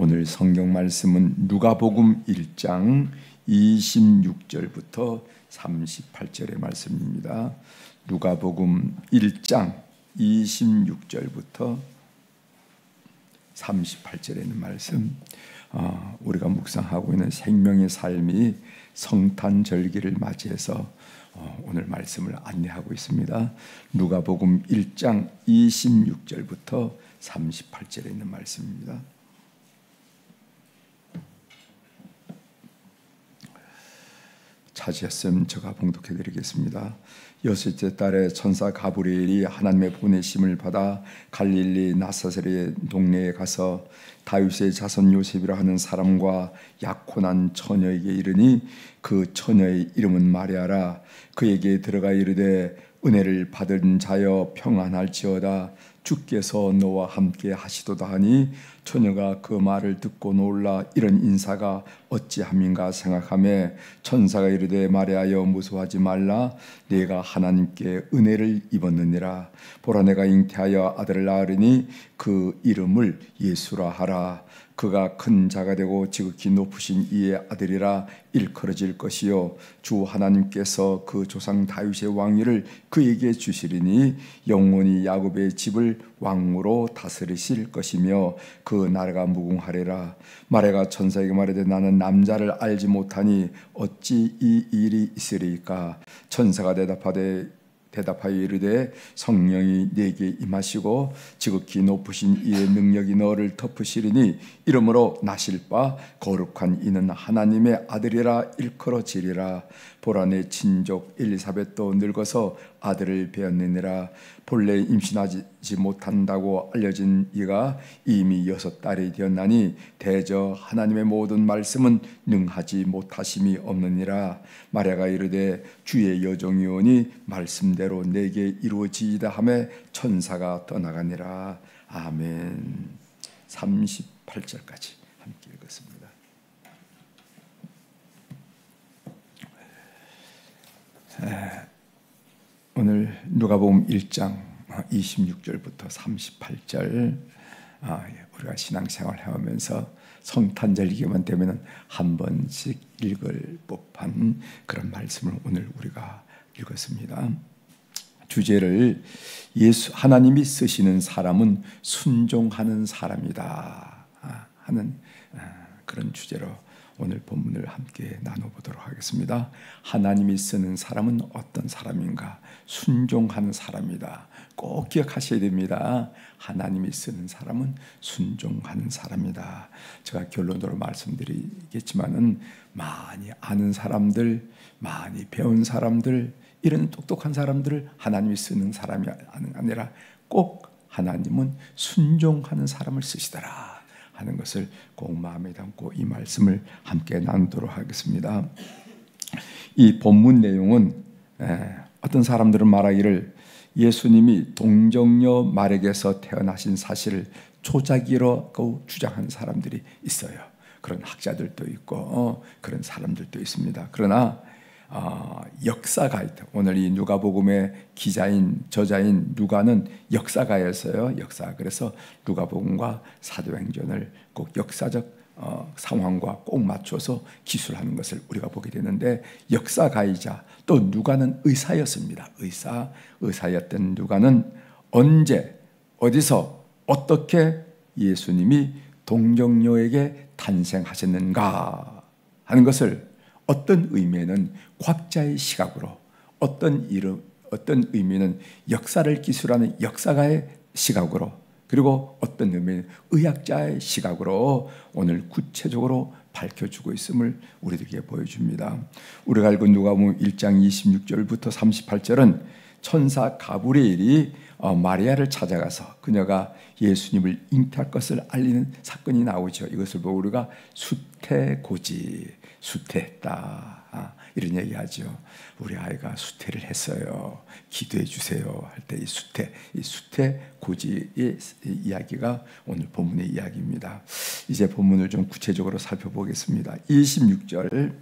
오늘 성경 말씀은 누가복음 1장 26절부터 38절의 말씀입니다. 누가복음 1장 26절부터 38절에 있는 말씀, 우리가 묵상하고 있는 생명의 삶이 성탄절기를 맞이해서 오늘 말씀을 안내하고 있습니다. 누가복음 1장 26절부터 38절에 있는 말씀입니다. 찾으셨으면 제가 봉독해 드리겠습니다. 여섯째 달에 천사 가브리엘이 하나님의 보내심을 받아 갈릴리 나사렛의 동네에 가서 다윗의 자손 요셉이라 하는 사람과 약혼한 처녀에게 이르니 그 처녀의 이름은 마리아라. 그에게 들어가 이르되 은혜를 받은 자여 평안할지어다. 주께서 너와 함께 하시도다 하니 처녀가 그 말을 듣고 놀라 이런 인사가 어찌함인가 생각하며 천사가 이르되 마리아여 무서워하지 말라. 네가 하나님께 은혜를 입었느니라. 보라 내가 잉태하여 아들을 낳으리니 그 이름을 예수라 하라. 그가 큰 자가 되고 지극히 높으신 이의 아들이라 일컬어질 것이요 주 하나님께서 그 조상 다윗의 왕위를 그에게 주시리니 영원히 야곱의 집을 왕으로 다스리실 것이며 그 나라가 무궁하리라. 마리아가 천사에게 말하되 나는 남자를 알지 못하니 어찌 이 일이 있으리까. 천사가 대답하여 이르되 성령이 네게 임하시고 지극히 높으신 이의 능력이 너를 덮으시리니 이러므로 나실 바 거룩한 이는 하나님의 아들이라 일컬어지리라. 보라 내 친족 엘리사벳도 늙어서 아들을 배었느니라. 본래 임신하지 못한다고 알려진 이가 이미 6달이 되었나니 대저 하나님의 모든 말씀은 능하지 못하심이 없느니라. 마리아가 이르되 주의 여종이오니 말씀대로 내게 이루어지이다 하며 천사가 떠나가니라. 아멘. 38절까지 함께 읽었습니다. 오늘 누가복음 1장 26절부터 38절 우리가 신앙생활 해오면서 성탄절기만 되면 한 번씩 읽을 법한 그런 말씀을 오늘 우리가 읽었습니다. 주제를 하나님이 쓰시는 사람은 순종하는 사람이다 하는 그런 주제로 오늘 본문을 함께 나눠보도록 하겠습니다. 하나님이 쓰는 사람은 어떤 사람인가? 순종하는 사람이다. 꼭 기억하셔야 됩니다. 하나님이 쓰는 사람은 순종하는 사람이다. 제가 결론으로 말씀드리겠지만은 많이 아는 사람들, 많이 배운 사람들, 이런 똑똑한 사람들을 하나님이 쓰는 사람이 아니라 꼭 하나님은 순종하는 사람을 쓰시더라 하는 것을 꼭 마음에 담고 이 말씀을 함께 나누도록 하겠습니다. 이 본문 내용은 어떤 사람들은 말하기를 예수님이 동정녀 마리아에게서 태어나신 사실을 조작이라고 주장하는 사람들이 있어요. 그런 학자들도 있고 그런 사람들도 있습니다. 그러나 역사가 있다. 오늘 이 누가복음의 저자인 누가는 역사가였어요. 그래서 누가복음과 사도행전을 꼭 역사적 상황과 꼭 맞춰서 기술하는 것을 우리가 보게 되는데, 역사가이자 또 누가는 의사였습니다. 의사였던 누가는 언제 어디서 어떻게 예수님이 동정녀에게 탄생하셨는가 하는 것을 어떤 의미에는 과학자의 시각으로, 어떤 의미는 역사를 기술하는 역사가의 시각으로, 그리고 어떤 의미는 의학자의 시각으로 오늘 구체적으로 밝혀주고 있음을 우리들에게 보여줍니다. 우리가 알고 누가복음 1장 26절부터 38절은 천사 가브리엘이 마리아를 찾아가서 그녀가 예수님을 잉태할 것을 알리는 사건이 나오죠. 이것을 보고 우리가 수태했다 이런 얘기하죠. 우리 아이가 수태를 했어요. 기도해 주세요 할 때 이 수태고지의 이야기가 오늘 본문의 이야기입니다. 이제 본문을 좀 구체적으로 살펴보겠습니다. 26절,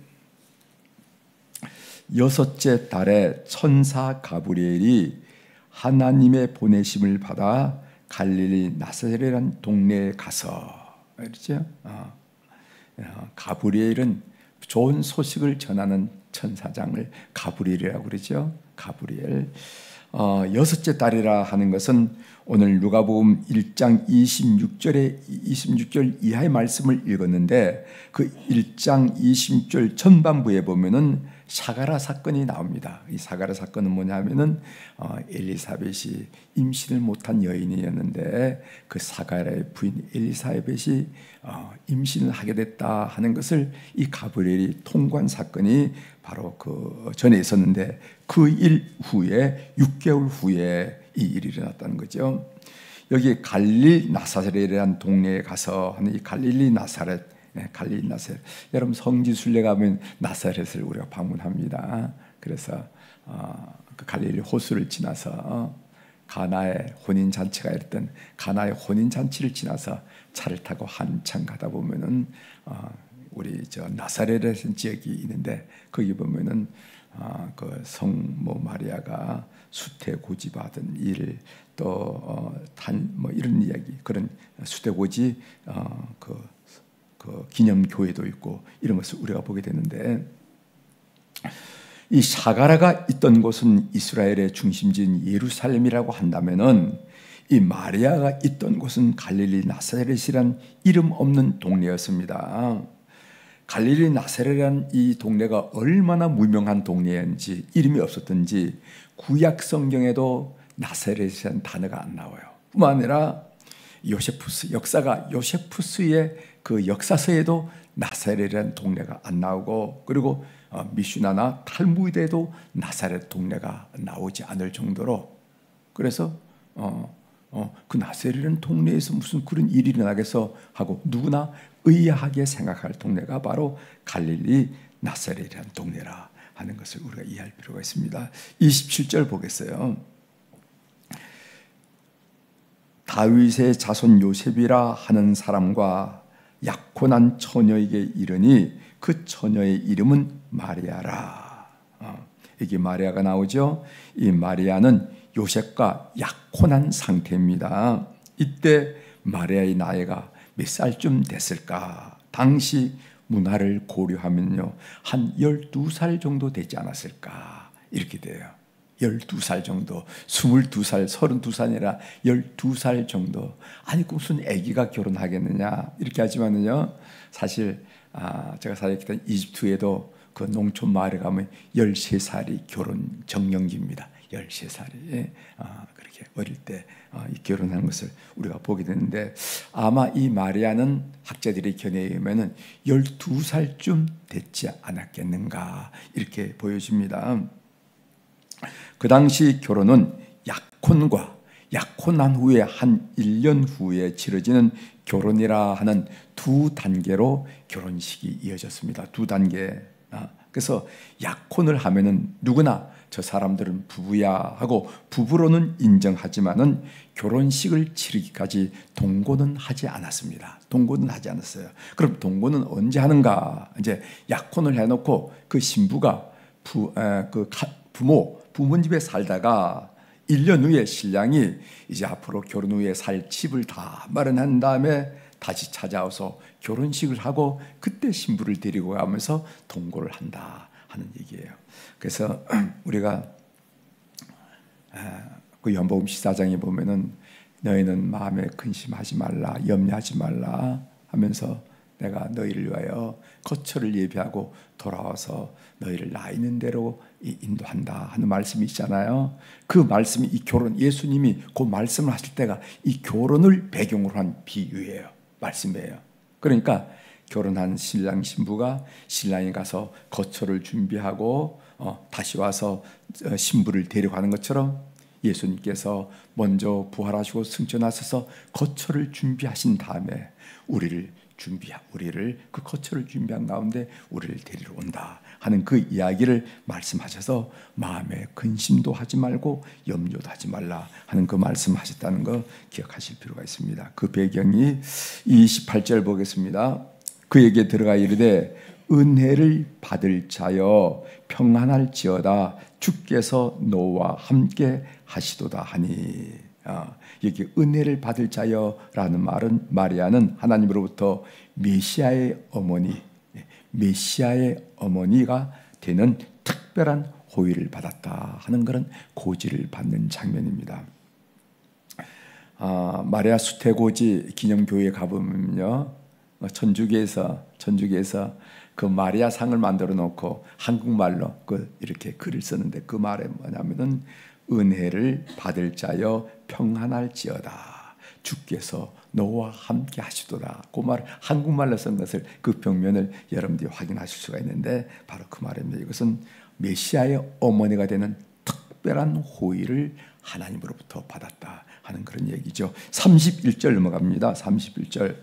여섯째 달에 천사 가브리엘이 하나님의 보내심을 받아 갈릴리 나사렛이라는 동네에 가서, 그렇죠? 가브리엘은 좋은 소식을 전하는 천사장을 가브리엘이라고 그러죠. 가브리엘. 여섯째 딸이라 하는 것은 오늘 누가복음 1장 26절 이하의 말씀을 읽었는데 그 1장 26절 전반부에 보면은 사가랴 사건이 나옵니다. 이 사가랴 사건은 뭐냐면은 엘리사벳이 임신을 못한 여인이었는데 그 사가랴의 부인 엘리사벳이 임신을 하게 됐다 하는 것을 이 가브리엘이 통과한 사건이 바로 그 전에 있었는데 그 일 후에 6개월 후에 이 일이 일어났다는 거죠. 여기 갈릴리 나사렛이라는 동네에 가서 하는 이 갈릴리 나사렛, 갈릴리 나사렛. 여러분 성지순례 가면 나사렛을 우리가 방문합니다. 그래서 그 갈릴리 호수를 지나서 가나의 혼인 잔치가 있던 가나의 혼인 잔치를 지나서 차를 타고 한참 가다 보면은 우리 저 나사렛이라는 지역이 있는데 거기 보면은 그 성모 마리아가 수태고지 받은 일 또 뭐 이런 이야기 그런 수태고지 그 기념 교회도 있고 이런 것을 우리가 보게 되는데 이 사가랴가 있던 곳은 이스라엘의 중심지인 예루살렘이라고 한다면은 이 마리아가 있던 곳은 갈릴리 나사렛이란 이름 없는 동네였습니다. 갈릴리 나사렛이라는 이 동네가 얼마나 무명한 동네였는지 이름이 없었던지 구약 성경에도 나사렛이라는 단어가 안 나와요. 뿐만 아니라 요세푸스 역사가 요세푸스의 그 역사서에도 나사렛이라는 동네가 안 나오고 그리고 미슈나나 탈무드에도 나사렛 동네가 나오지 않을 정도로 그래서 그 나사렛이라는 동네에서 무슨 그런 일이 일어나겠어 하고 누구나 의아하게 생각할 동네가 바로 갈릴리 나사렛이라는 동네라 하는 것을 우리가 이해할 필요가 있습니다. 27절 보겠어요. 다윗의 자손 요셉이라 하는 사람과 약혼한 처녀에게 이르니 그 처녀의 이름은 마리아라. 여기 마리아가 나오죠. 이 마리아는 요셉과 약혼한 상태입니다. 이때 마리아의 나이가 몇 살쯤 됐을까? 당시 문화를 고려하면요 한 12살 정도 되지 않았을까 이렇게 돼요. 12살 정도, 22살, 32살 아니라 12살 정도. 아니 무슨 아기가 결혼하겠느냐 이렇게 하지만은요 사실 제가 사역했던 이집트에도 그 농촌 마을에 가면 13살이 결혼 정년기입니다. 13살이 그렇게 어릴 때 결혼한 것을 우리가 보게 되는데 아마 이 마리아는 학자들의 견해에 의하면 12살쯤 됐지 않았겠는가 이렇게 보여집니다. 그 당시 결혼은 약혼한 후에 한 1년 후에 치러지는 결혼이라 하는 두 단계로 결혼식이 이어졌습니다. 두 단계. 그래서 약혼을 하면은 누구나 저 사람들은 부부야 하고 부부로는 인정하지만은 결혼식을 치르기까지 동거는 하지 않았습니다. 동거는 하지 않았어요. 그럼 동거는 언제 하는가? 이제 약혼을 해놓고 그 신부가 부모님 집에 살다가 1년 후에 신랑이 이제 앞으로 결혼 후에 살 집을 다 마련한 다음에 다시 찾아와서 결혼식을 하고 그때 신부를 데리고 가면서 동거를 한다 하는 얘기예요. 그래서 우리가 그 연복음 14장에 보면은 너희는 마음에 근심하지 말라 염려하지 말라 하면서 내가 너희를 위하여 거처를 예비하고 돌아와서 너희를 나 있는 대로 인도한다 하는 말씀이 있잖아요. 그 말씀이 이 결혼 예수님이 그 말씀을 하실 때가 이 결혼을 배경으로 한 비유예요. 말씀이에요. 그러니까 결혼한 신랑 신부가 신랑이 가서 거처를 준비하고 다시 와서 신부를 데려가는 것처럼 예수님께서 먼저 부활하시고 승천하셔서 거처를 준비하신 다음에 우리를 그 거처를 준비한 가운데 우리를 데리러 온다 하는 그 이야기를 말씀하셔서 마음에 근심도 하지 말고 염려도 하지 말라 하는 그 말씀하셨다는 거 기억하실 필요가 있습니다. 그 배경이 28절 보겠습니다. 그에게 들어가 이르되 은혜를 받을 자여 평안할지어다 주께서 너와 함께 하시도다 하니 여기 은혜를 받을 자여라는 말은 마리아는 하나님으로부터 메시아의 어머니가 되는 특별한 호의를 받았다 하는 그런 고지를 받는 장면입니다. 마리아 수태고지 기념교회에 가보면요, 천주교에서 그 마리아 상을 만들어 놓고 한국말로 이렇게 글을 쓰는데 그 말에 뭐냐면은 은혜를 받을 자여 평안할지어다, 주께서 너와 함께 하시도다. 그 말 한국말로 쓴 것을 그 벽면을 여러분들이 확인하실 수가 있는데 바로 그 말입니다. 이것은 메시아의 어머니가 되는 특별한 호의를 하나님으로부터 받았다 하는 그런 얘기죠. 31절 넘어갑니다. 31절.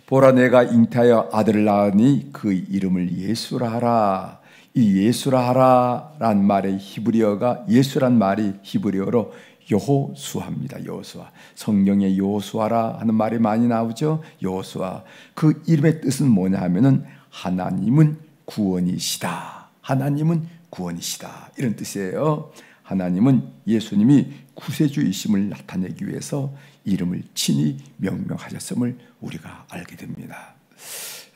보라, 내가 잉태하여 아들을 낳으니 그 이름을 예수라 하라. 이 예수라 하라란 말의 히브리어가, 예수란 말이 히브리어로 여호수아입니다. 여호수아. 성경에 여호수아라 하는 말이 많이 나오죠. 여호수아. 그 이름의 뜻은 뭐냐 하면은 하나님은 구원이시다. 하나님은 구원이시다. 이런 뜻이에요. 하나님은 예수님이 구세주이심을 나타내기 위해서 이름을 친히 명명하셨음을 우리가 알게 됩니다.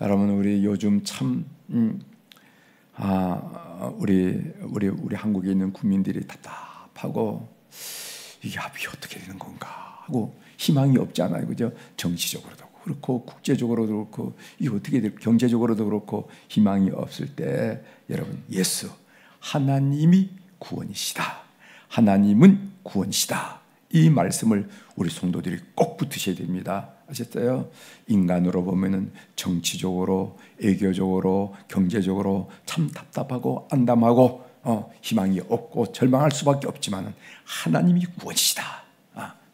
여러분, 우리 요즘 참 우리 한국에 있는 국민들이 답답하고 이게 어떻게 되는 건가 하고 희망이 없지 않아요, 그죠? 정치적으로도 그렇고 국제적으로도 그렇고 이게 어떻게 될, 경제적으로도 그렇고 희망이 없을 때 여러분, 예수 하나님이 구원이시다. 하나님은 구원이시다. 이 말씀을 우리 성도들이 꼭 붙으셔야 됩니다. 아셨어요? 인간으로 보면은 정치적으로, 애교적으로, 경제적으로 참 답답하고 안담하고 희망이 없고 절망할 수밖에 없지만 하나님이 구원이시다.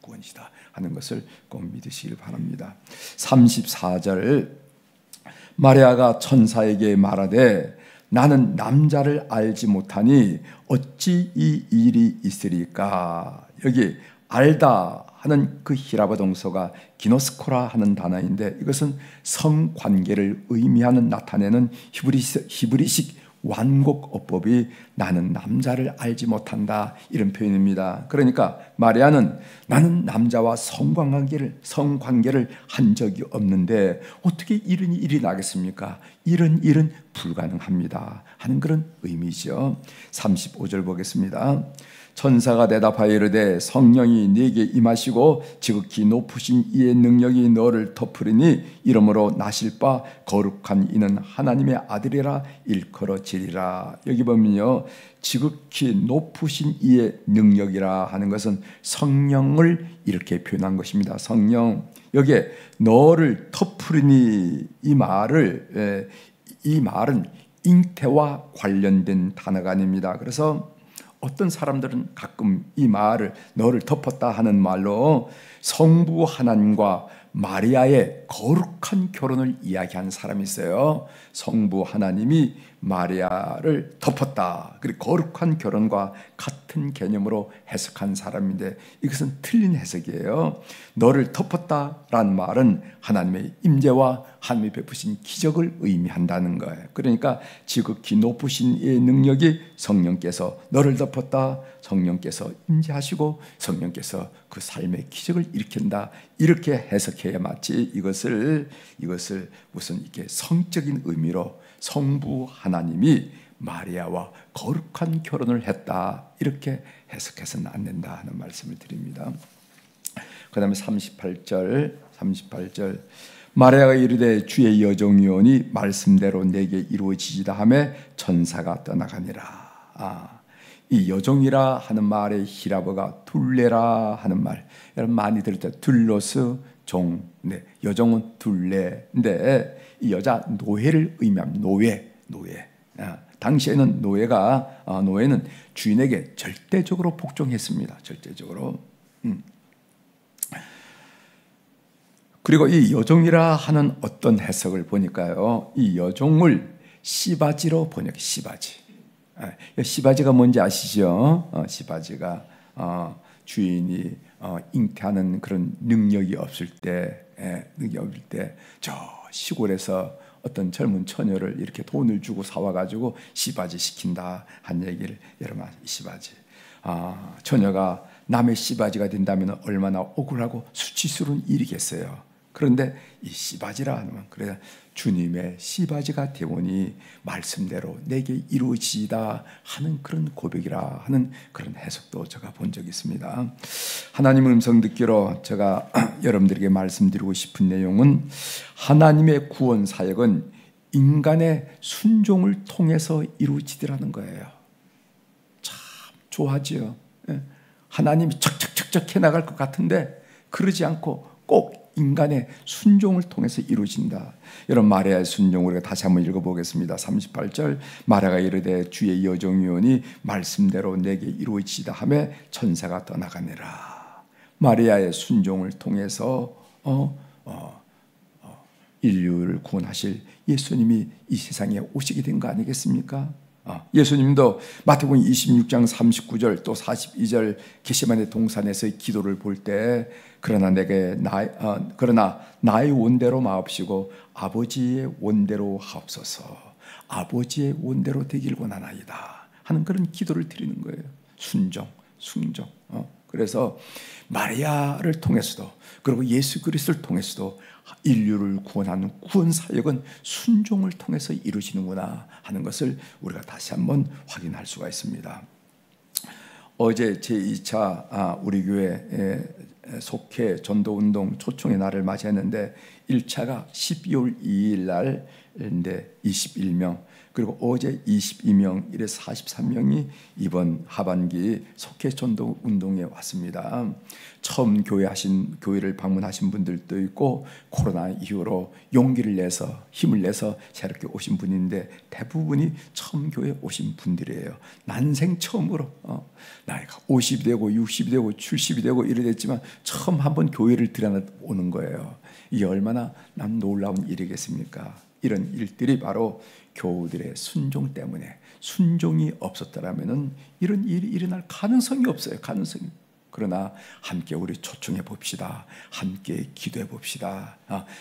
구원이시다 하는 것을 꼭 믿으시길 바랍니다. 34절. 마리아가 천사에게 말하되 나는 남자를 알지 못하니 어찌 이 일이 있으리까. 여기 알다 하는 그 히라보 동서가 기노스코라 하는 단어인데 이것은 성관계를 의미하는 나타내는 히브리식 완곡 어법이 나는 남자를 알지 못한다 이런 표현입니다. 그러니까 마리아는 나는 남자와 성관계를 한 적이 없는데 어떻게 이런 일이 나겠습니까? 이런 일은 불가능합니다 하는 그런 의미죠. 35절 보겠습니다. 천사가 대답하여 이르되 성령이 네게 임하시고 지극히 높으신 이의 능력이 너를 덮으리니 이러므로 나실 바 거룩한 이는 하나님의 아들이라 일컬어지리라. 여기 보면요, 지극히 높으신 이의 능력이라 하는 것은 성령을 이렇게 표현한 것입니다. 성령. 여기에 너를 덮으리니 이 말은 잉태와 관련된 단어가 아닙니다. 그래서 어떤 사람들은 가끔 이 말을 너를 덮었다 하는 말로 성부 하나님과 마리아의 거룩한 결혼을 이야기하는 사람이 있어요. 성부 하나님이 마리아를 덮었다. 그리고 거룩한 결혼과 같은 개념으로 해석한 사람인데 이것은 틀린 해석이에요. 너를 덮었다라는 말은 하나님의 임재와 하나님이 베푸신 기적을 의미한다는 거예요. 그러니까 지극히 높으신 이의 능력이 성령께서 너를 덮었다. 성령께서 임재하시고 성령께서 그 삶의 기적을 일으킨다. 이렇게 해석해야 마치 이것을 무슨 이렇게 성적인 의미로 성부 하나님이 마리아와 거룩한 결혼을 했다 이렇게 해석해서는 안 된다 하는 말씀을 드립니다. 그 다음에 38절 마리아가 이르되 주의 여종이오니 말씀대로 내게 이루어지지다 하매 천사가 떠나가니라. 이 여종이라 하는 말의 히라버가 둘레라 하는 말, 여러분 많이 들을 때 둘로스 종, 네, 여종은 둘레인데 이 여자 노예를 의미합니다. 노예. 당시에는 노예는 주인에게 절대적으로 복종했습니다. 절대적으로. 그리고 이 여종이라 하는 어떤 해석을 보니까요, 이 여종을 시바지로 번역해. 시바지가 뭔지 아시죠? 시바지가 주인이 잉태하는 그런 능력이 없을 때 저 시골에서 어떤 젊은 처녀를 이렇게 돈을 주고 사와가지고 시바지 시킨다 한 얘기를 여러분 시바지. 처녀가 남의 씨바지가 된다면 얼마나 억울하고 수치스러운 일이겠어요. 그런데 이 씨바지라 하면 그래 주님의 씨바지가 되오니 말씀대로 내게 이루어지다 하는 그런 고백이라 하는 그런 해석도 제가 본 적이 있습니다. 하나님의 음성 듣기로 제가 여러분들에게 말씀드리고 싶은 내용은 하나님의 구원 사역은 인간의 순종을 통해서 이루어지더라는 거예요. 참 좋아하지요. 하나님이 척척척척 해나갈 것 같은데 그러지 않고 꼭 인간의 순종을 통해서 이루어진다. 여러분 마리아의 순종 우리가 다시 한번 읽어보겠습니다. 38절 마리아가 이르되 주의 여종이오니 말씀대로 내게 이루어지다 하며 천사가 떠나가니라. 마리아의 순종을 통해서 인류를 구원하실 예수님이 이 세상에 오시게 된 거 아니겠습니까? 예수님도 마태복음 26장 39절 또 42절 겟세마네 동산에서의 기도를 볼 때 그러나 나의 원대로 마옵시고 아버지의 원대로 하옵소서. 아버지의 원대로 되길 원하나이다 하는 그런 기도를 드리는 거예요. 순종. 그래서 마리아를 통해서도 그리고 예수 그리스도를 통해서도 인류를 구원하는 구원 사역은 순종을 통해서 이루어지는구나 하는 것을 우리가 다시 한번 확인할 수가 있습니다. 어제 제2차 우리 교회 속회 전도운동 초청의 날을 맞이했는데 1차가 12월 2일 날인데 21명 그리고 어제 22명 이래 43명이 이번 하반기 속회 전도 운동에 왔습니다. 처음 교회를 방문하신 분들도 있고 코로나 이후로 용기를 내서 힘을 내서 새롭게 오신 분인데 대부분이 처음 교회에 오신 분들이에요. 난생 처음으로 나이가 50이 되고 60이 되고 70이 되고 이래 됐지만 처음 한번 교회를 들여오는 거예요. 이게 얼마나 난 놀라운 일이겠습니까? 이런 일들이 바로 교우들의 순종 때문에 순종이 없었더라면 이런 일이 일어날 가능성이 없어요. 가능성이. 그러나 함께 우리 초청해 봅시다. 함께 기도해 봅시다.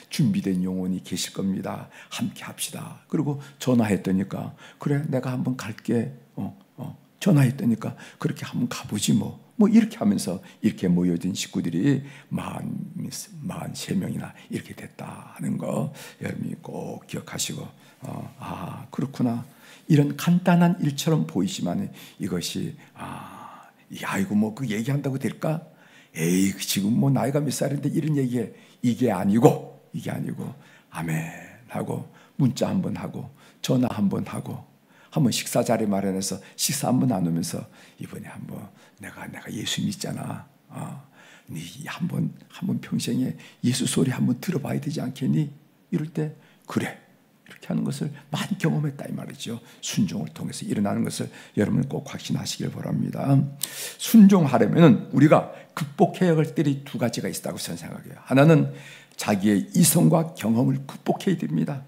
준비된 영혼이 계실 겁니다. 함께 합시다. 그리고 전화했더니까 그래 내가 한번 갈게. 전화했더니까 그렇게 한번 가보지 뭐 이렇게 하면서 이렇게 모여진 식구들이 43명이나 이렇게 됐다 하는 거 여러분이 꼭 기억하시고 그렇구나. 이런 간단한 일처럼 보이지만 이것이 아이고 뭐 그 얘기한다고 될까? 에이 지금 뭐 나이가 몇 살인데 이런 얘기해. 이게 아니고 아멘 하고 문자 한번 하고 전화 한번 하고 한번 식사 자리 마련해서 식사 한번 나누면서 이번에 한번 내가 예수 믿잖아. 네 한번 평생에 예수 소리 한번 들어봐야 되지 않겠니? 이럴 때 그래 이렇게 하는 것을 많이 경험했다 이 말이죠. 순종을 통해서 일어나는 것을 여러분 꼭 확신하시길 바랍니다. 순종하려면 우리가 극복해야 할 때이 두 가지가 있다고 저는 생각해요. 하나는 자기의 이성과 경험을 극복해야 됩니다.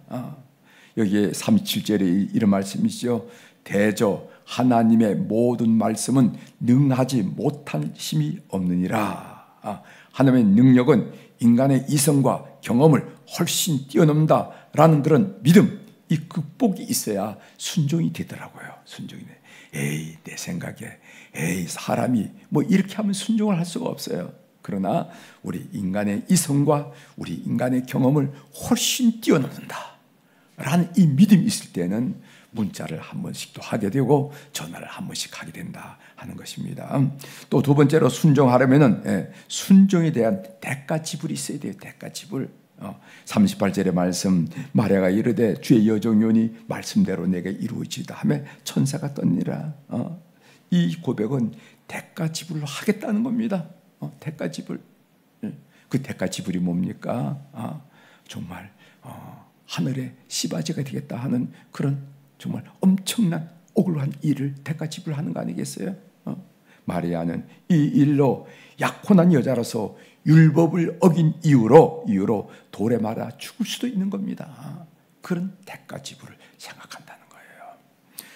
여기에 37절에 이런 말씀이죠. 대저 하나님의 모든 말씀은 능하지 못한 힘이 없느니라. 하나님의 능력은 인간의 이성과 경험을 훨씬 뛰어넘다라는 그런 믿음, 이 극복이 있어야 순종이 되더라고요. 순종이 돼. 에이 내 생각에 사람이 뭐 이렇게 하면 순종을 할 수가 없어요. 그러나 우리 인간의 이성과 우리 인간의 경험을 훨씬 뛰어넘는다 라는 이 믿음이 있을 때는 문자를 한 번씩 또 하게 되고 전화를 한 번씩 하게 된다 하는 것입니다. 또 두 번째로 순종하려면 순종에 대한 대가 지불이 있어야 돼요. 대가 지불. 38절의 말씀 마리아가 이르되 주의 여종이오니 말씀대로 내게 이루어지다 하며 천사가 떴니라. 이 고백은 대가 지불을 하겠다는 겁니다. 대가 지불. 그 대가 지불이 뭡니까? 정말 하늘의 씨바지가 되겠다 하는 그런 정말 엄청난 억울한 일을 대가 지불하는 거 아니겠어요? 마리아는 이 일로 약혼한 여자로서 율법을 어긴 이유로 돌에 맞아 죽을 수도 있는 겁니다. 그런 대가 지불을 생각한다는 거예요.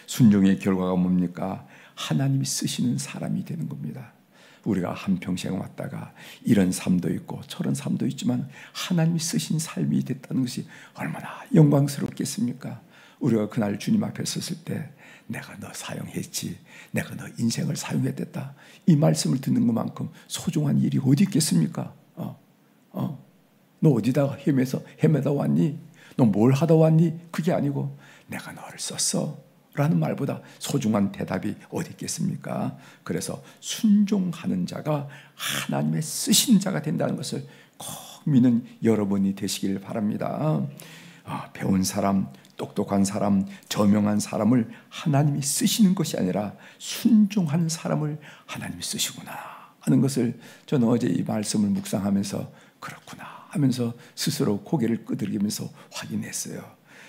순종의 결과가 뭡니까? 하나님이 쓰시는 사람이 되는 겁니다. 우리가 한평생 왔다가 이런 삶도 있고 저런 삶도 있지만 하나님이 쓰신 삶이 됐다는 것이 얼마나 영광스럽겠습니까? 우리가 그날 주님 앞에 섰을 때 내가 너 사용했지, 내가 너 인생을 사용했댔다, 이 말씀을 듣는 것만큼 소중한 일이 어디 있겠습니까? 너 어디다가 헤매다 왔니? 너 뭘 하다 왔니? 그게 아니고 내가 너를 썼어 라는 말보다 소중한 대답이 어디 있겠습니까? 그래서 순종하는 자가 하나님의 쓰신 자가 된다는 것을 꼭 믿는 여러분이 되시길 바랍니다. 배운 사람, 똑똑한 사람, 저명한 사람을 하나님이 쓰시는 것이 아니라 순종하는 사람을 하나님이 쓰시구나 하는 것을 저는 어제 이 말씀을 묵상하면서 그렇구나 하면서 스스로 고개를 끄덕이면서 확인했어요.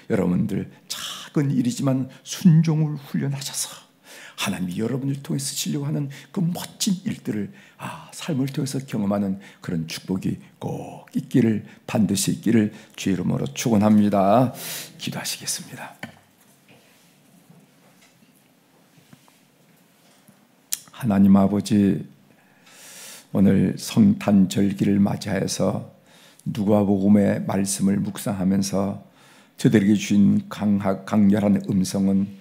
여러분들 작은 일이지만 순종을 훈련하셔서 하나님이 여러분을 통해 쓰시려고 하는 그 멋진 일들을 삶을 통해서 경험하는 그런 축복이 꼭 있기를, 반드시 있기를 주의 이름으로 축원합니다. 기도하시겠습니다. 하나님 아버지, 오늘 성탄절기를 맞이하여서 누가복음의 말씀을 묵상하면서 저들에게 주신 강렬한 음성은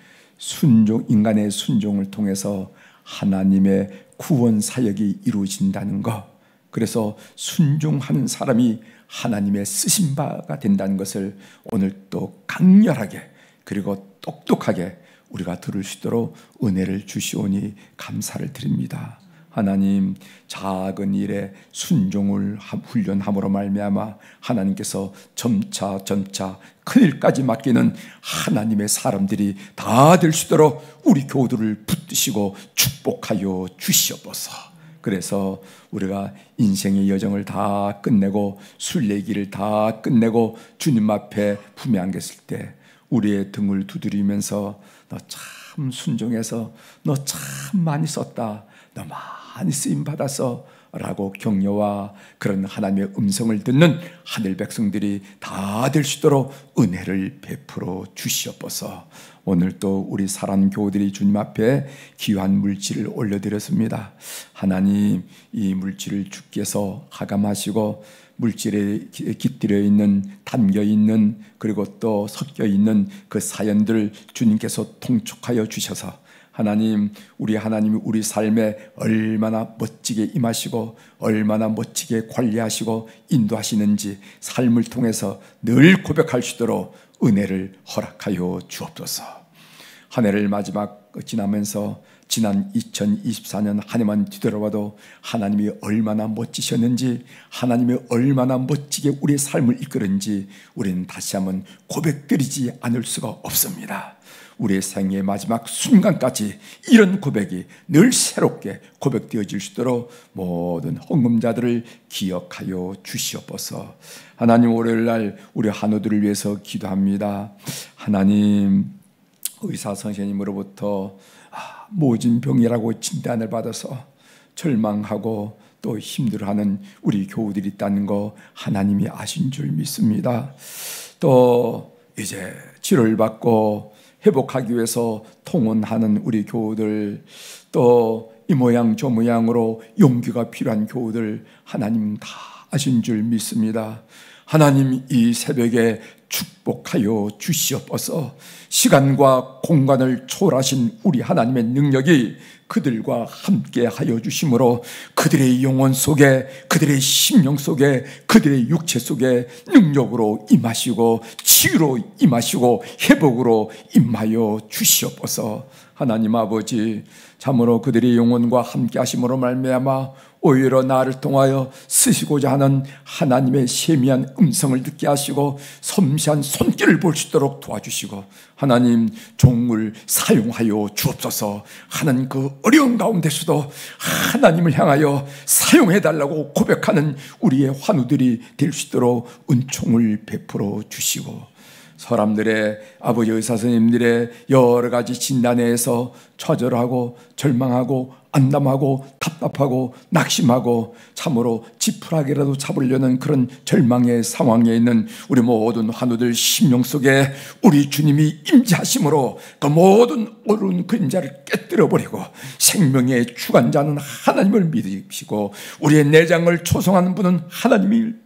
인간의 순종을 통해서 하나님의 구원 사역이 이루어진다는 것, 그래서 순종하는 사람이 하나님의 쓰신 바가 된다는 것을 오늘 또 강렬하게 그리고 똑똑하게 우리가 들을 수 있도록 은혜를 주시오니 감사를 드립니다. 하나님, 작은 일에 순종을 훈련함으로 말미암아 하나님께서 점차 큰 일까지 맡기는 하나님의 사람들이 다 될 수 있도록 우리 교우들을 붙드시고 축복하여 주시옵소서. 그래서 우리가 인생의 여정을 다 끝내고 순례길을 다 끝내고 주님 앞에 품에 안겼을 때 우리의 등을 두드리면서 너 참 순종해서 너 참 많이 썼다, 너 많이 쓰임받아서 라고 격려와 그런 하나님의 음성을 듣는 하늘 백성들이 다 될 수 있도록 은혜를 베풀어 주시옵소서. 오늘 또 우리 사랑 교우들이 주님 앞에 귀한 물질을 올려드렸습니다. 하나님, 이 물질을 주께서 하감하시고 물질에 깃들여 있는, 담겨 있는, 그리고 또 섞여 있는 그 사연들을 주님께서 통촉하여 주셔서 하나님이 우리 삶에 얼마나 멋지게 임하시고 얼마나 멋지게 관리하시고 인도하시는지 삶을 통해서 늘 고백할 수 있도록 은혜를 허락하여 주옵소서. 한 해를 마지막 지나면서 지난 2024년 한 해만 뒤돌아봐도 하나님이 얼마나 멋지셨는지, 하나님이 얼마나 멋지게 우리의 삶을 이끌었는지 우리는 다시 한번 고백드리지 않을 수가 없습니다. 우리의 생애의 마지막 순간까지 이런 고백이 늘 새롭게 고백되어질 수 있도록 모든 헌금자들을 기억하여 주시옵소서. 하나님, 월요일날 우리 한우들을 위해서 기도합니다. 하나님, 의사 선생님으로부터 모진병이라고 진단을 받아서 절망하고 또 힘들어하는 우리 교우들이 있다는 거 하나님이 아신 줄 믿습니다. 또 이제 치료를 받고 회복하기 위해서 통원하는 우리 교우들, 또 이 모양 저 모양으로 용기가 필요한 교우들 하나님 다 아신 줄 믿습니다. 하나님, 이 새벽에 축복하여 주시옵소서. 시간과 공간을 초월하신 우리 하나님의 능력이 그들과 함께 하여 주심으로 그들의 영혼 속에, 그들의 심령 속에, 그들의 육체 속에 능력으로 임하시고 치유로 임하시고 회복으로 임하여 주시옵소서. 하나님 아버지, 참으로 그들의 영혼과 함께 하심으로 말미암아 오히려 나를 통하여 쓰시고자 하는 하나님의 세미한 음성을 듣게 하시고 섬세한 손길을 볼 수 있도록 도와주시고 하나님, 종을 사용하여 주옵소서 하는 그 어려운 가운데서도 하나님을 향하여 사용해달라고 고백하는 우리의 환우들이 될 수 있도록 은총을 베풀어 주시고, 사람들의 아버지 의사 선생님들의 여러 가지 진단에서 좌절하고 절망하고 안담하고 답답하고 낙심하고 참으로 지푸라기라도 잡으려는 그런 절망의 상황에 있는 우리 모든 환우들 심령 속에 우리 주님이 임재하심으로 그 모든 어두운 그림자를 깨뜨려버리고 생명의 주관자는 하나님을 믿으시고 우리의 내장을 조성하는 분은 하나님을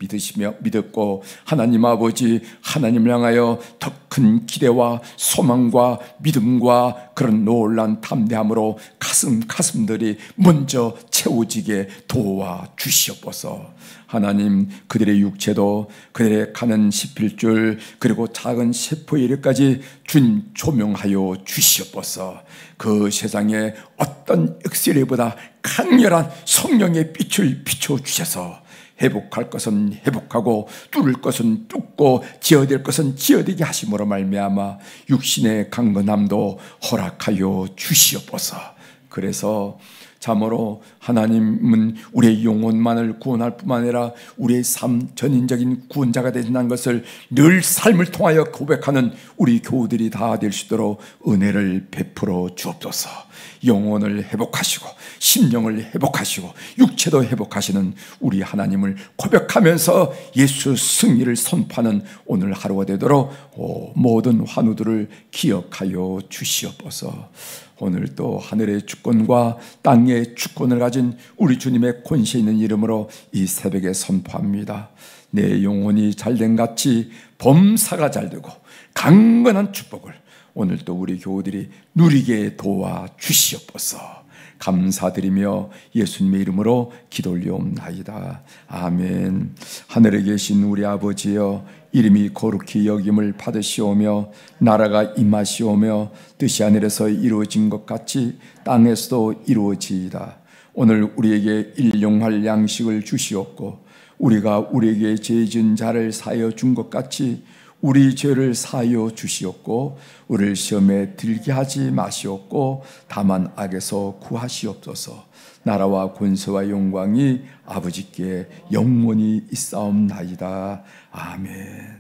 믿었고 하나님 아버지 하나님을 향하여 더 큰 기대와 소망과 믿음과 그런 놀란 담대함으로 가슴들이 먼저 채워지게 도와주시옵소서. 하나님 그들의 육체도 그들의 가는 십필줄 그리고 작은 세포의 일까지 주님 조명하여 주시옵소서. 그 세상에 어떤 엑스레이보다 강렬한 성령의 빛을 비춰주셔서 회복할 것은 회복하고 뚫을 것은 뚫고 지어될 것은 지어되게 하심으로 말미암아 육신의 강건함도 허락하여 주시옵소서. 그래서 참으로 하나님은 우리의 영혼만을 구원할 뿐만 아니라 우리의 삶 전인적인 구원자가 되신다는 것을 늘 삶을 통하여 고백하는 우리 교우들이 다 될 수 있도록 은혜를 베풀어 주옵소서. 영혼을 회복하시고 심령을 회복하시고 육체도 회복하시는 우리 하나님을 고백하면서 예수 승리를 선포하는 오늘 하루가 되도록 모든 환우들을 기억하여 주시옵소서. 오늘 또 하늘의 주권과 땅의 주권을 가진 우리 주님의 권세 있는 이름으로 이 새벽에 선포합니다. 내 영혼이 잘된 같이 범사가 잘되고 강건한 축복을 오늘 또 우리 교우들이 누리게 도와 주시옵소서. 감사드리며 예수님의 이름으로 기도 올려옵나이다. 아멘. 하늘에 계신 우리 아버지여, 이름이 거룩히 여김을 받으시오며 나라가 임하시오며 뜻이 하늘에서 이루어진 것 같이 땅에서도 이루어지이다. 오늘 우리에게 일용할 양식을 주시옵고 우리가 우리에게 죄 지은 자를 사하여 준 것 같이 우리 죄를 사하여 주시옵고 우리를 시험에 들게 하지 마시옵고 다만 악에서 구하시옵소서. 나라와 권세와 영광이 아버지께 영원히 있사옵나이다. 아멘.